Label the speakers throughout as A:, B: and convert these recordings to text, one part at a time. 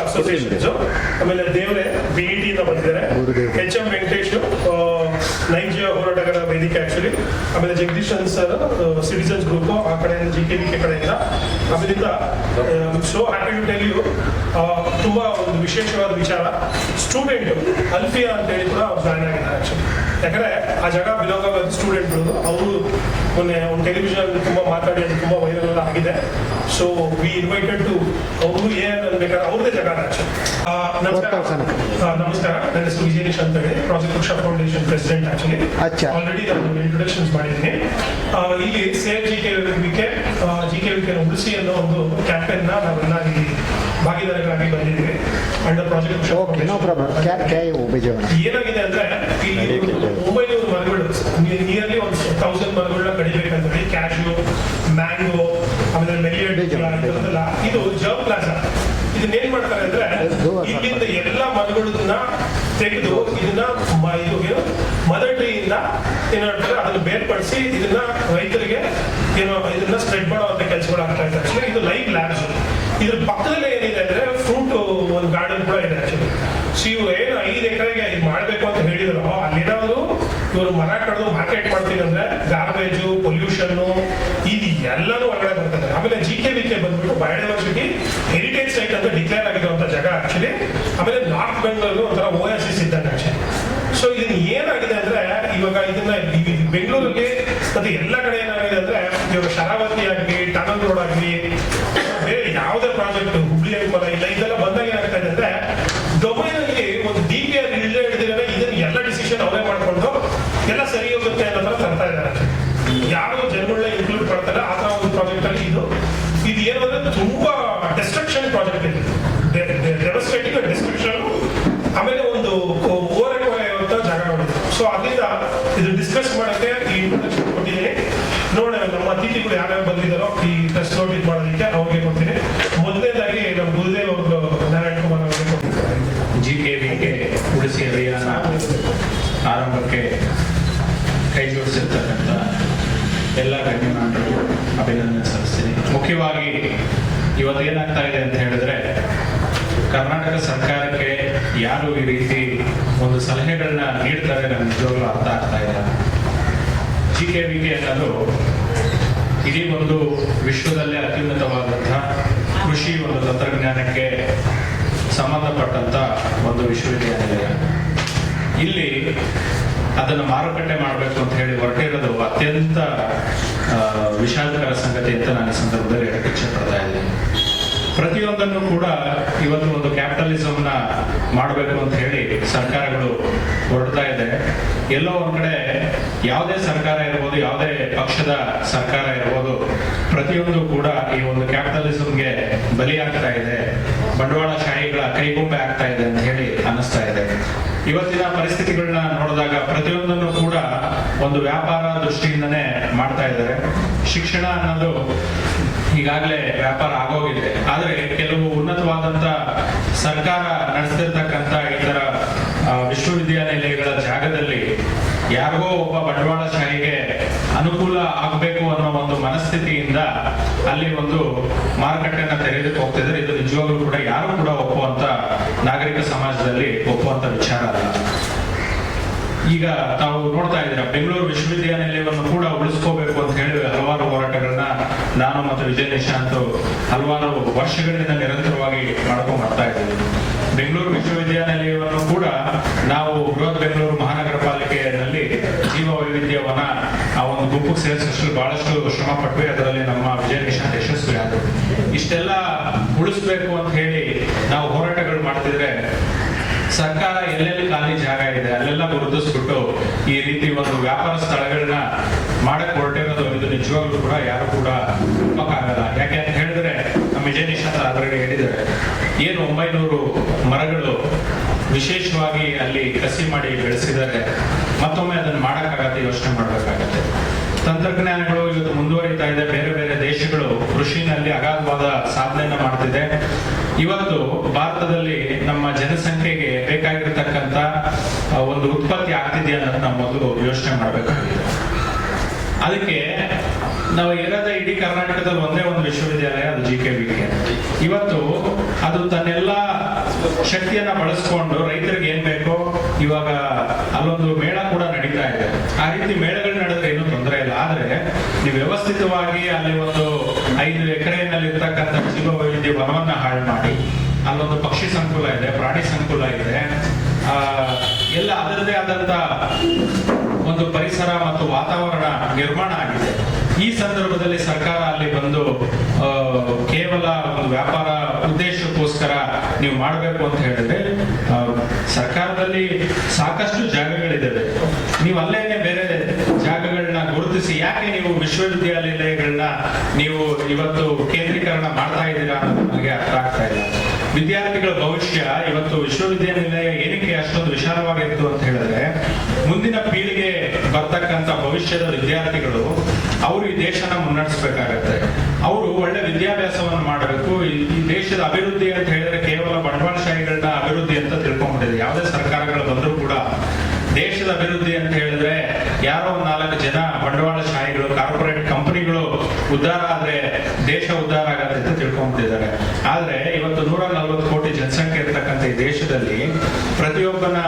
A: Associations, ಆಮೇಲೆ ದೇವರೇ BET ಇಂದ ಬಂದಿದ್ದಾರೆ, HM ವೆಂಕಟೇಶ್ ನೈಜ ಹೋರಾಟಗಾರ ವೇದಿಕೆ ಆಕ್ಚುಲಿ, ಆಮೇಲೆ ಜಗದೀಶನ್ ಸರ್ ಸಿಟಿಸನ್ಸ್ ಗ್ರೂಪ್ ಆ ಕಡೆಯಿಂದ GKVK ಕಡೆಯಿಂದ. ಅದರಿಂದ so happy to tell you ತುಂಬಾ ಒಂದು ವಿಶೇಷವಾದ ವಿಚಾರ, ಸ್ಟೂಡೆಂಟ್ ಅಲ್ಫಿಯಾ ಅಂತ ಹೇಳಿ ಕೂಡ ಜಾಯ್ನ್ ಆಗಿದ್ದಾರೆ ಆಕ್ಚುಲಿ. ಯಾಕಂದ್ರೆ ಆ ಜಾಗ ಬಿಲಾಂಗ್ ಆಗೋದು ಸ್ಟೂಡೆಂಟ್ಗಳು, ಅವರು ಮೊನ್ನೆ ಒಂದು ಟೆಲಿವಿಷನ್ ತುಂಬಾ ಮಾತಾಡಿ ಅದು ತುಂಬಾ ವೈರಲ್ ಆಗಿದೆ. ಸೊ ವಿ ಇನ್ವೈಟೆಡ್ ಟು ಅವರು ಏನ್ ಅನ್ಬೇಕಾದ್ರೆ ಅವ್ರದೇ ಜಾಗ ಆಕ್ಚುಲಿ. ನಮಸ್ಕಾರ, ನನ್ನ ಹೆಸರು ವಿಜಯೇಶ್ ಅಂತ ಹೇಳಿ, ಪ್ರಾಜೆಕ್ಟ್ ವೃಕ್ಷ ಫೌಂಡೇಶನ್ ಪ್ರೆಸಿಡೆಂಟ್ ಆಕ್ಚುಲಿ. ಆಲ್ರೆಡಿ ನಾನು ಇಂಟ್ರೊಡಕ್ಷನ್ಸ್ ಮಾಡಿದ್ದೀನಿ. ಇಲ್ಲಿ ಸೇವ್ GKVK ಉಳಿಸಿ ಅನ್ನೋ ಒಂದು ಕ್ಯಾಂಪೇನ್ ನಾವೆಲ್ಲ ಇಲ್ಲಿ ಭಾಗಿದಾರರಾಗಿ ಬಂದಿದ್ದೀವಿ ಅಂಡರ್ ಪ್ರಾಜೆಕ್ಟ್. ಏನಾಗಿದೆ ಅಂದ್ರೆ ಇಲ್ಲಿ 900 ಮರಗಳು, ನಿಯರ್ಲಿ 1000 ಮರಗಳನ್ನ ಕಡಿಬೇಕಂತ ಹೇಳಿ, ಕ್ಯಾಶ್ಯೂ, ಮ್ಯಾಂಗೋ, ಆಮೇಲೆ ಮೆಲಿಯಡ್ ಇದೆಲ್ಲ, ಇದು ಜರ್ಮ್ ಪ್ಲಾಜಾ. ಇದನ್ನೇನ್ ಮಾಡ್ತಾರೆ ಅಂದ್ರೆ ಇಲ್ಲಿಂದ ಎಲ್ಲ ಮರಗಳನ್ನ ತೆಗೆದು ಇದನ್ನ ಮದರ್ ಟ್ರೀಯಿಂದ ಏನ್ ಮಾಡ್ತಾರೆ, ಅದನ್ನ ಬೇರ್ಪಡಿಸಿ ಇದನ್ನ ರೈತರಿಗೆ ಇದನ್ನ ಸ್ಪ್ರೆಡ್ ಮಾಡುವಂತ ಕೆಲಸಗಳು ಆಗ್ತಾ ಇದ್ದಾರೆ. ಇದು ಲೈವ್ ಲ್ಯಾಬ್ಸ್. ಇದ್ರ ಪಕ್ಕದಲ್ಲೇ ಏನಿದೆ ಅಂದ್ರೆ ಫ್ರೂಟ್ ಒಂದು ಗಾರ್ಡನ್ ಕೂಡ ಇದೆ ಆಕ್ಚುಲಿ. ಸೊ ಇವ್ರು ಏನು 5 ಎಕರೆಗೆ ಇದು ಮಾಡ್ಬೇಕು ಅಂತ ಹೇಳಿದ್ರು, ಅಲ್ಲೇನಾದ್ರು ಇವರು ಮರ ಕಡ್ದು ಮಾರ್ಕೆಟ್ ಮಾಡ್ತೀನಿ ಅಂದ್ರೆ ಗಾರ್ಬೇಜು, ಪೊಲ್ಯೂಷನ್ ಇದು ಎಲ್ಲಾನು ಹೊರಗಡೆ ಬರ್ತದೆ. ಆಮೇಲೆ GKVK ಬಂದ್ಬಿಟ್ಟು ಬಯೋಡೈವರ್ಸಿಟಿ ಹೆರಿಟೇಜ್ ಸೈಟ್ ಅಂತ ಡಿಕ್ಲೇರ್ ಆಗಿರುವಂತ ಜಾಗ ಆಕ್ಚುಲಿ. ಆಮೇಲೆ ನಾರ್ತ್ ಬೆಂಗಳೂರು ಒಂಥರ OASIS ಇದ್ದಂಗೆ ಆಕ್ಚುಲಿ. ಸೊ ಇದನ್ನ ಏನಾಗಿದೆ ಅಂದ್ರೆ ಇವಾಗ ಇದನ್ನ ಬೆಂಗಳೂರಲ್ಲಿ ಮತ್ತೆ ಎಲ್ಲ ಕಡೆ ಏನಾಗಿದೆ ಅಂದ್ರೆ ಇವಾಗ ಶರಾವತಿ ಆಗ್ಲಿ, ಟನಲ್ ರೋಡ್ ಆಗ್ಲಿ, ಬೇರೆ ಯಾವುದೇ ಪ್ರಾಜೆಕ್ಟ್ ಹುಬ್ಳಿ ಮರ ಇಲ್ಲ, ಇದೆಲ್ಲ ಬಂದಾಗ ಏನಾಗ್ತಾ ಇದೆ ಅಂದ್ರೆ ಡೊಮೈನ್ ಅಲ್ಲಿ ಒಂದು DPR ಇಲ್ಲೇ ಹಿಡಿದಿರೋ ಇದನ್ನ ಎಲ್ಲ ಡಿಸಿಷನ್ ಅವರೇ ಮಾಡ್ಕೊಂಡು ಎಲ್ಲ ಸರಿ ಹೋಗುತ್ತೆ ಅನ್ನೋ ತರ ತರ್ತಾ ಇದ್ದಾರೆ. ಯಾರು ಜನಗಳನ್ನ ಇನ್ಕ್ಲೂಡ್ ಮಾಡ್ತಾರೆ ಆ ತರ ಒಂದು ಪ್ರಾಜೆಕ್ಟ್ ಅಲ್ಲಿ ಇದು ಏನು ಅಂದ್ರೆ ತುಂಬಾ ಡೆಸ್ಟ್ರಕ್ಷನ್ ಪ್ರಾಜೆಕ್ಟ್ ಇದೆ, ಡೆವಸ್ಟೇಟಿಂಗ್ ಡೆಸ್ಟ್ರಕ್ಷನ್. ಆಮೇಲೆ ಒಂದು ಓರೆಯುವಂತ ಜಾಗಗಳಿದೆ. ಸೊ ಅದರಿಂದ ಇದು ಡಿಸ್ಕಸ್ ಮಾಡಕ್ಕೆ ಈ ಇಂಟ್ರೊಡಕ್ಷನ್ ಕೊಟ್ಟಿದ್ದೀನಿ. ನೋಡೋಣ ನಮ್ಮ ಅತಿಥಿಗಳು ಯಾರ್ಯಾರು ಬಂದಿದ್ದಾರೋ ಈ ಟೆಸ್ಟ್ ನೋಟ್ ಇದು ಮಾಡೋದಕ್ಕೆ ಅವ್ರಿಗೆ ಕೊಡ್ತೀನಿ. ಮೊದಲನೇದಾಗಿ ನಮ್ಮ ಗುರುದೇವ್ ಅವರು ನಾರಾಯಣ್ ಕುಮಾರ್ ಅವರಿಗೆ ಕೊಡ್ತಿದ್ದಾರೆ.
B: GKVK ಉಳಿಸಿ ಅಭಿಯಾನ ಆರಂಭಕ್ಕೆ ಕೈ ಜೋಡಿಸಿರ್ತಕ್ಕಂಥ ಎಲ್ಲ ಗಣ್ಯಮಾನ್ಯರು ಅಭಿನಂದನೆ ಸಲ್ಲಿಸ್ತೀನಿ. ಮುಖ್ಯವಾಗಿ ಇವತ್ತೇನಾಗ್ತಾ ಇದೆ ಅಂತ ಹೇಳಿದ್ರೆ, ಕರ್ನಾಟಕ ಸರ್ಕಾರಕ್ಕೆ ಯಾರು ಈ ರೀತಿ ಒಂದು ಸಲಹೆಗಳನ್ನ ನೀಡ್ತಾರೆ ನನಗೆ ನಿಜವಾಗ್ಲೂ ಅರ್ಥ ಆಗ್ತಾ ಇಲ್ಲ. GKVK ಅನ್ನೋದು ಇಡೀ ಒಂದು ವಿಶ್ವದಲ್ಲೇ ಅತ್ಯುನ್ನತವಾದಂತಹ ಕೃಷಿ ಒಂದು ತಂತ್ರಜ್ಞಾನಕ್ಕೆ ಸಂಬಂಧಪಟ್ಟಂತ ಒಂದು ವಿಶ್ವವಿದ್ಯಾನಿಲಯ. ಇಲ್ಲಿ ಅದನ್ನು ಮಾರುಕಟ್ಟೆ ಮಾಡಬೇಕು ಅಂತ ಹೇಳಿ ಹೊರಟಿರೋದು ಅತ್ಯಂತ ವಿಷಾದಕರ ಸಂಗತಿ ಅಂತ ನಾನು ಈ ಸಂದರ್ಭದಲ್ಲಿ ಹೇಳಕ್ಕೆ ಇಚ್ಛೆ ಪಡ್ತಾ ಇದ್ದೀನಿ. ಪ್ರತಿಯೊಂದನ್ನು ಕೂಡ ಇವತ್ತು ಒಂದು ಕ್ಯಾಪಿಟಲಿಸಮ್ನ ಮಾಡಬೇಕು ಅಂತ ಹೇಳಿ ಸರ್ಕಾರಗಳು ಹೊರಡ್ತಾ ಇದೆ. ಎಲ್ಲೋ ಒಂದ್ ಕಡೆ ಯಾವುದೇ ಸರ್ಕಾರ ಇರ್ಬೋದು, ಯಾವುದೇ ಪಕ್ಷದ ಸರ್ಕಾರ ಇರ್ಬೋದು, ಪ್ರತಿಯೊಂದು ಕೂಡ ಈ ಒಂದು ಕ್ಯಾಪಿಟಲಿಸಮ್ಗೆ ಬಲಿಯಾಗ್ತಾ ಇದೆ, ಬಂಡವಾಳಶಾಹಿಗಳ ಕೈಗೊಂಬೆ ಆಗ್ತಾ ಇದೆ ಅಂತ ಹೇಳಿ ಅನ್ನಿಸ್ತಾ ಇದೆ. ಇವತ್ತಿನ ಪರಿಸ್ಥಿತಿಗಳನ್ನ ನೋಡಿದಾಗ ಪ್ರತಿಯೊಂದನ್ನು ಕೂಡ ಒಂದು ವ್ಯಾಪಾರ ದೃಷ್ಟಿಯಿಂದನೇ ಮಾಡ್ತಾ ಇದ್ದಾರೆ. ಶಿಕ್ಷಣ ಅನ್ನೋದು ಈಗಾಗಲೇ ವ್ಯಾಪಾರ ಆಗೋಗಿದೆ. ಆದ್ರೆ ಕೆಲವು ಉನ್ನತವಾದಂತ ಸರ್ಕಾರ ನಡೆಸ್ತಿರ್ತಕ್ಕಂಥ ಇತರ ವಿಶ್ವವಿದ್ಯಾನಿಲಯಗಳ ಜಾಗದಲ್ಲಿ ಯಾರಿಗೋ ಒಬ್ಬ ಬಂಡವಾಳಶಾಹಿಗೆ ಅನುಕೂಲ ಆಗಬೇಕು ಅನ್ನೋ ಒಂದು ಮನಸ್ಥಿತಿಯಿಂದ ಅಲ್ಲಿ ಒಂದು ಮಾರುಕಟ್ಟೆಯನ್ನ ತೆರೆಯೋದಕ್ಕೆ ಹೋಗ್ತಿದ್ದಾರೆ. ಇದು ನಿಜವಾಗ್ಲೂ ಕೂಡ ಯಾರು ಕೂಡ ಒಪ್ಪುವಂತ ನಾಗರಿಕ ಸಮಾಜದಲ್ಲಿ ಒಪ್ಪುವಂತ ವಿಚಾರ ಅಲ್ಲ. ಈಗ ತಾವು ನೋಡ್ತಾ ಇದ್ದೀರಾ, ಬೆಂಗಳೂರು ವಿಶ್ವವಿದ್ಯಾನಿಲಯವನ್ನು ಕೂಡ ಉಳಿಸ್ಕೋಬೇಕು ಅಂತ ಹೇಳಿ ಹಲವಾರು ಹೋರಾಟಗಳನ್ನ ನಾನು ಮತ್ತು ವಿಜಯ ನಿಶಾಂತ್ ಹಲವಾರು ವರ್ಷಗಳಿಂದ ನಿರಂತರವಾಗಿ ಮಾಡ್ಕೊಂಡು ಬರ್ತಾ ಇದ್ದೀವಿ. ಬೆಂಗಳೂರು ವಿಶ್ವವಿದ್ಯಾನಿಲಯವನ್ನು ಕೂಡ ನಾವು ಬೃಹತ್ ಬೆಂಗಳೂರು ಮಹಾನಗರ ಪಾಲಿಕೆಯಲ್ಲಿ ಜೀವ ವೈವಿಧ್ಯವನ್ನ ಆ ಒಂದು ಗುಂಪಿಗೆ ಸೇರಿಸಲು ಬಹಳಷ್ಟು ಶ್ರಮ ಪಟ್ವಿ. ಅದರಲ್ಲಿ ನಮ್ಮ ವಿಜಯ ನಿಶಾಂತ್ ಯಶಸ್ವಿ ಆದರು. ಇಷ್ಟೆಲ್ಲ ಉಳಿಸ್ಬೇಕು ಅಂತ ಹೇಳಿ ನಾವು ಹೋರಾಟಗಳು ಮಾಡ್ತಿದ್ರೆ ಸರ್ಕಾರ ಎಲ್ಲೆಲ್ಲಿ ಖಾಲಿ ಜಾಗ ಇದೆ ಅಲ್ಲೆಲ್ಲ ಗುರುತಿಸ್ಬಿಟ್ಟು ಈ ರೀತಿ ಒಂದು ವ್ಯಾಪಾರ ಸ್ಥಳಗಳನ್ನ ಮಾಡಕ್ ಹೊರಟಿರೋದು ಇದು ನಿಜವಾಗ್ಲೂ ಕೂಡ ಯಾರು ಕೂಡ ಒಪ್ಪಕ್ಕಾಗಲ್ಲ. ಯಾಕೆ ಅಂತ ಹೇಳಿದ್ರೆ ನಮ್ಮ ವಿಜಯ ನಿಶಾಂತ್ ಆಲ್ರೆಡಿ ಹೇಳಿದ್ದಾರೆ, ಏನು 900 ಮರಗಳು ವಿಶೇಷವಾಗಿ ಅಲ್ಲಿ ಕಸಿ ಮಾಡಿ ಬೆಳೆಸಿದ್ದಾರೆ. ಮತ್ತೊಮ್ಮೆ ಅದನ್ನು ಮಾಡಕ್ಕಾಗತ್ತೆ, ಯೋಚನೆ ಮಾಡ್ಬೇಕಾಗತ್ತೆ. ತಂತ್ರಜ್ಞಾನಗಳು ಇವತ್ತು ಮುಂದುವರಿತಾ ಇದೆ. ಬೇರೆ ಬೇರೆ ದೇಶಗಳು ಕೃಷಿನಲ್ಲಿ ಅಗಾಧವಾದ ಸಾಧನೆಯನ್ನ ಮಾಡ್ತಿದೆ. ಇವತ್ತು ಭಾರತದಲ್ಲಿ ನಮ್ಮ ಜನಸಂಖ್ಯೆಗೆ ಬೇಕಾಗಿರ್ತಕ್ಕಂಥ ಒಂದು ಉತ್ಪತ್ತಿ ಆಗ್ತಿದೆಯಾ ಅನ್ನೋದು ನಾವು ಮೊದಲು ಯೋಚನೆ ಮಾಡಬೇಕಾಗಿದೆ. ಅದಕ್ಕೆ ನಾವು ಇರೋದ ಇಡೀ ಕರ್ನಾಟಕದಲ್ಲಿ ಒಂದೇ ಒಂದು ವಿಶ್ವವಿದ್ಯಾಲಯ, ಅದು GKVK. ಇವತ್ತು ಅದು ತನ್ನೆಲ್ಲ ಶಕ್ತಿಯನ್ನ ಬಳಸ್ಕೊಂಡು ರೈತರಿಗೆ ಏನ್ ಬೇಕೋ, ಇವಾಗ ಅಲ್ಲೊಂದು ಮೇಳ ಕೂಡ ನಡೀತಾ ಇದೆ. ಆ ರೀತಿ ಮೇಳಗಳು ನಡೆದ್ರೆ ಏನೂ ತೊಂದರೆ ಇಲ್ಲ. ಆದ್ರೆ ನೀವು ವ್ಯವಸ್ಥಿತವಾಗಿ ಅಲ್ಲಿ ಒಂದು 5 ಎಕರೆನಲ್ಲಿ ಇರ್ತಕ್ಕಂಥ ಜೀವ ವೈವಿಧ್ಯ ವನವನ್ನ ಹಾಳು ಮಾಡಿ ಅಲ್ಲೊಂದು ಪಕ್ಷಿ ಸಂಕುಲ ಇದೆ, ಪ್ರಾಣಿ ಸಂಕುಲ ಇದೆ, ಎಲ್ಲ ಅದರದೇ ಆದಂತ ಒಂದು ಪರಿಸರ ಮತ್ತು ವಾತಾವರಣ ನಿರ್ಮಾಣ ಆಗಿದೆ. ಈ ಸಂದರ್ಭದಲ್ಲಿ ಸರ್ಕಾರ ಅಲ್ಲಿ ಬಂದು ಕೇವಲ ಒಂದು ವ್ಯಾಪಾರ ಉದ್ದೇಶಕ್ಕೋಸ್ಕರ ನೀವು ಮಾಡಬೇಕು ಅಂತ ಹೇಳಿದ್ರೆ, ಸರ್ಕಾರದಲ್ಲಿ ಸಾಕಷ್ಟು ಜಾಗಗಳಿದ್ದಾವೆ. ನೀವು ಅಲ್ಲೇನೆ ಬೇರೆ ಜಾಗಗಳನ್ನ ಗುರುತಿಸಿ ಯಾಕೆ ನೀವು ವಿಶ್ವವಿದ್ಯಾನಿಲಯಗಳನ್ನ ನೀವು ಇವತ್ತು ಕೇಂದ್ರೀಕರಣ ಮಾಡ್ತಾ ಇದ್ದೀರಾ ಅನ್ನೋದು ನನಗೆ ಅರ್ಥ ಆಗ್ತಾ ಇಲ್ಲ. ವಿದ್ಯಾರ್ಥಿಗಳ ಭವಿಷ್ಯ ಇವತ್ತು ವಿಶ್ವವಿದ್ಯಾನಿಲಯ ಏನಕ್ಕೆ ಅಷ್ಟೊಂದು ವಿಶಾಲವಾಗಿತ್ತು ಅಂತ ಹೇಳಿದ್ರೆ, ಮುಂದಿನ ಪೀಳಿಗೆ ಬರ್ತಕ್ಕಂಥ ಭವಿಷ್ಯದ ವಿದ್ಯಾರ್ಥಿಗಳು ಅವರು ಈ ದೇಶನ ಮುನ್ನಡೆಸಬೇಕಾಗತ್ತೆ. ಅವರು ಒಳ್ಳೆ ವಿದ್ಯಾಭ್ಯಾಸವನ್ನು ಮಾಡಬೇಕು. ಈ ದೇಶದ ಅಭಿವೃದ್ಧಿ ಅಂತ ಹೇಳಿದ್ರೆ ಕೇವಲ ಬಂಡವಾಳಶಾಹಿಗಳನ್ನ ಅಭಿವೃದ್ಧಿ ಅಂತ ತಿಳ್ಕೊಂಡ್ಬಿಟ್ಟಿದೆ. ಯಾವುದೇ ಸರ್ಕಾರಗಳು ಬಂದರೂ ಕೂಡ ದೇಶದ ಅಭಿವೃದ್ಧಿ ಅಂತ ಹೇಳಿದ್ರೆ ಯಾರೋ 4 ಜನ ಬಂಡವಾಳಶಾಹಿಗಳು, ಕಾರ್ಪೊರೇಟ್ ಕಂಪನಿಗಳು ಉದ್ಧಾರ ಆದ್ರೆ ದೇಶ ಉದ್ಧಾರ ಆಗತ್ತೆ ಅಂತ ತಿಳ್ಕೊಂಡ್ಬಿಟ್ಟಿದ್ದಾರೆ. ಆದ್ರೆ ಇವತ್ತು 140 ಕೋಟಿ ಜನಸಂಖ್ಯೆ ಇರ್ತಕ್ಕಂಥ ಈ ದೇಶದಲ್ಲಿ ಪ್ರತಿಯೊಬ್ಬನ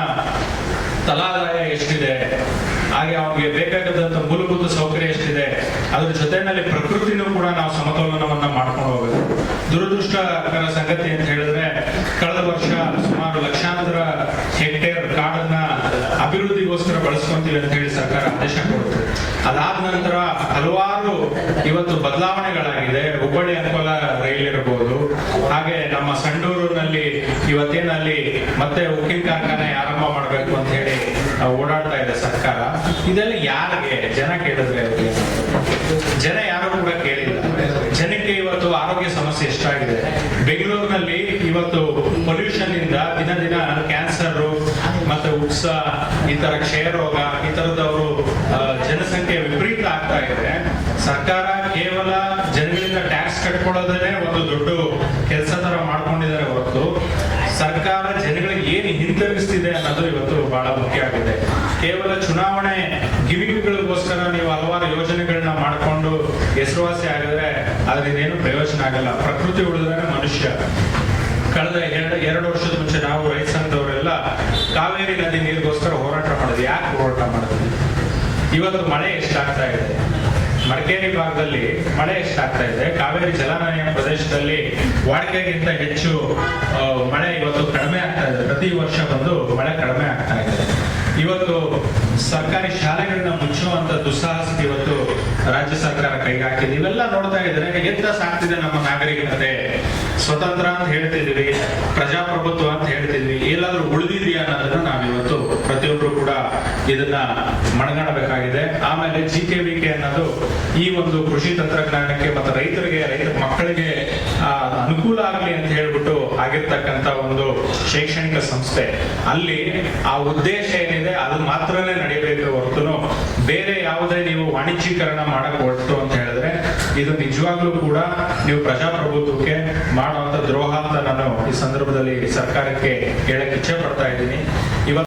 B: ತಲಾದಾಯ ಎಷ್ಟಿದೆ, ಹಾಗೆ ಅವನಿಗೆ ಬೇಕಾಗದಂತ ಮೂಲಭೂತ ಸೌಕರ್ಯ ಎಷ್ಟಿದೆ, ಅದ್ರ ಜೊತೆನಲ್ಲಿ ಪ್ರಕೃತಿನೂ ಕೂಡ ನಾವು ಸಮತೋಲನವನ್ನ ಮಾಡ್ಕೊಂಡು ಹೋಗಬೇಕು. ದುರದೃಷ್ಟಕರ ಸಂಗತಿ ಅಂತ ಹೇಳಿದ್ರೆ, ಕಳೆದ ವರ್ಷ ಸುಮಾರು ಲಕ್ಷಾಂತರ ಹೆಕ್ಟೇರ್ ಕಾಡನ್ನ ಅಭಿವೃದ್ಧಿಗೋಸ್ಕರ ಬಳಸ್ಕೊಂತೀವಿ ಅಂತ ಹೇಳಿ ಸರ್ಕಾರ ಆದೇಶ ಕೊಡುತ್ತೆ. ಅದಾದ ನಂತರ ಹಲವಾರು ಇವತ್ತು ಬದಲಾವಣೆಗಳಾಗಿದೆ. ಹುಬ್ಬಳ್ಳಿ ಅಂಕೋಲ ರೈಲ್ ಇರಬಹುದು, ಹಾಗೆ ನಮ್ಮ ಸಂಡೂರಿನಲ್ಲಿ ಇವತ್ತೇನಲ್ಲಿ ಮತ್ತೆ ಉಕ್ಕಿನ ಕಾರ್ಖಾನೆ ಆರಂಭ ಮಾಡಬೇಕು ಅಂತ ಹೇಳಿ ಓಡಾಡ್ತಾ ಇದೆ ಸರ್ಕಾರ. ಇದೆಲ್ಲ ಯಾರಿಗೆ ಜನ ಕೇಳಿದ್ರೆ? ಜನ ಯಾರು ಕೂಡ ಕೇಳಿಲ್ಲ. ಜನಕ್ಕೆ ಇವತ್ತು ಆರೋಗ್ಯ ಸಮಸ್ಯೆ ಎಷ್ಟಾಗಿದೆ. ಬೆಂಗಳೂರಿನಲ್ಲಿ ಇವತ್ತು ಪೊಲ್ಯೂಷನ್ ಇಂದ ದಿನ ದಿನ ಕ್ಯಾನ್ಸರ್ ಮತ್ತೆ ಉಪ್ಸ, ಈ ತರ ಕ್ಷಯ ರೋಗ, ಈ ತರದವರು ಜನಸಂಖ್ಯೆ ವಿಪರೀತ ಆಗ್ತಾ ಇದೆ. ಸರ್ಕಾರ ಕೇವಲ ಜನಗಳಿಂದ ಟ್ಯಾಕ್ಸ್ ಕಟ್ಕೊಳ್ಳೋದನ್ನೇ ಒಂದು ದೊಡ್ಡ ಕೆಲಸ ತರ ಮಾಡ್ಕೊಂಡಿದ್ದಾರೆ ಹೊರತು ಸರ್ಕಾರ ಜನಗಳಿಗೆ ಏನು ಹಿಂತಿರುಗಿಸ್ತಿದೆ ಅನ್ನೋದು ಇವತ್ತು ಬಹಳ ಮುಖ್ಯ ಆಗಿದೆ. ಕೇವಲ ಚುನಾವಣೆ ಗಿಮಿಕ್ಗಳಿಗೋಸ್ಕರ ನೀವು ಹಲವಾರು ಯೋಜನೆಗಳನ್ನ ಮಾಡಿಕೊಂಡು ಹೆಸರುವಾಸಿ ಆಗಿದ್ರೆ ಅದರಿಂದ ಏನು ಪ್ರಯೋಜನ ಆಗಲ್ಲ. ಪ್ರಕೃತಿ ಉಳಿದ್ರೆ ಮನುಷ್ಯ. ಕಳೆದ 2 ವರ್ಷದ ಮುಂಚೆ ನಾವು ರೈತ ಸಂಘದವರೆಲ್ಲ ಕಾವೇರಿ ನದಿ ನೀರಿಗೋಸ್ಕರ ಹೋರಾಟ ಮಾಡಿದ್ವಿ. ಯಾಕೆ ಹೋರಾಟ ಮಾಡಿದ್ವಿ? ಇವತ್ತು ಮಳೆ ಎಷ್ಟಾಗ್ತಾ ಇದೆ, ಮಡಿಕೇರಿ ಭಾಗದಲ್ಲಿ ಮಳೆ ಎಷ್ಟಾಗ್ತಾ ಇದೆ, ಕಾವೇರಿ ಜಲಾನಯನ ಪ್ರದೇಶದಲ್ಲಿ ವಾಡಿಕೆಗಿಂತ ಹೆಚ್ಚು ಮಳೆ ಇವತ್ತು ಕಡಿಮೆ ಆಗ್ತಾ ಇದೆ. ಪ್ರತಿ ವರ್ಷ ಬಂದು ಮಳೆ ಕಡಿಮೆ ಆಗ್ತಾ ಇದೆ. ಇವತ್ತು ಸರ್ಕಾರಿ ಶಾಲೆಗಳನ್ನ ಮುಚ್ಚುವಂತ ದುಸ್ಸಾಹಸ ಇವತ್ತು ರಾಜ್ಯ ಸರ್ಕಾರ ಕೈಗೆ ಹಾಕಿದೆ. ಇವೆಲ್ಲ ನೋಡ್ತಾ ಇದ್ರೆ ಎಂತ ಸಾಕ್ತಿದೆ ನಮ್ಮ ನಾಗರಿಕತೆ. ಸ್ವತಂತ್ರ ಅಂತ ಹೇಳ್ತಿದ್ವಿ, ಪ್ರಜಾಪ್ರಭುತ್ವ ಅಂತ ಹೇಳ್ತಿದ್ವಿ, ಎಲ್ಲಾದ್ರೂ ಉಳಿದಿದೆಯಾ ಅನ್ನೋದನ್ನ ನಾವಿವತ್ತು ಪ್ರತಿಯೊಬ್ರು ಕೂಡ ಇದನ್ನ ಮನಗಾಣಬೇಕಾಗಿದೆ. ಆಮೇಲೆ GKVK ಅನ್ನೋದು ಈ ಒಂದು ಕೃಷಿ ತಂತ್ರಜ್ಞಾನಕ್ಕೆ ಮತ್ತು ರೈತರ ಮಕ್ಕಳಿಗೆ ಅನುಕೂಲ ಆಗಲಿ ಅಂತ ಹೇಳ್ಬಿಟ್ಟು ಆಗಿರ್ತಕ್ಕಂಥ ಒಂದು ಶೈಕ್ಷಣಿಕ ಸಂಸ್ಥೆ. ಅಲ್ಲಿ ಆ ಉದ್ದೇಶ ಏನಿದೆ ಅದು ಮಾತ್ರನೇ ನಡೀಬೇಕು ಹೊರತು ಬೇರೆ ಯಾವುದೇ ನೀವು ವಾಣಿಜ್ಯೀಕರಣ ಮಾಡಕ್ ಹೊರಟು ಅಂತ ಹೇಳಿದ್ರೆ ಇದು ನಿಜವಾಗ್ಲೂ ಕೂಡ ನೀವು ಪ್ರಜಾಪ್ರಭುತ್ವಕ್ಕೆ ಮಾಡುವಂತ ದ್ರೋಹ ಅಂತ ನಾನು ಈ ಸಂದರ್ಭದಲ್ಲಿ ಸರ್ಕಾರಕ್ಕೆ ಹೇಳಕ್ ಇಚ್ಛೆ ಪಡ್ತಾ ಇದ್ದೀನಿ.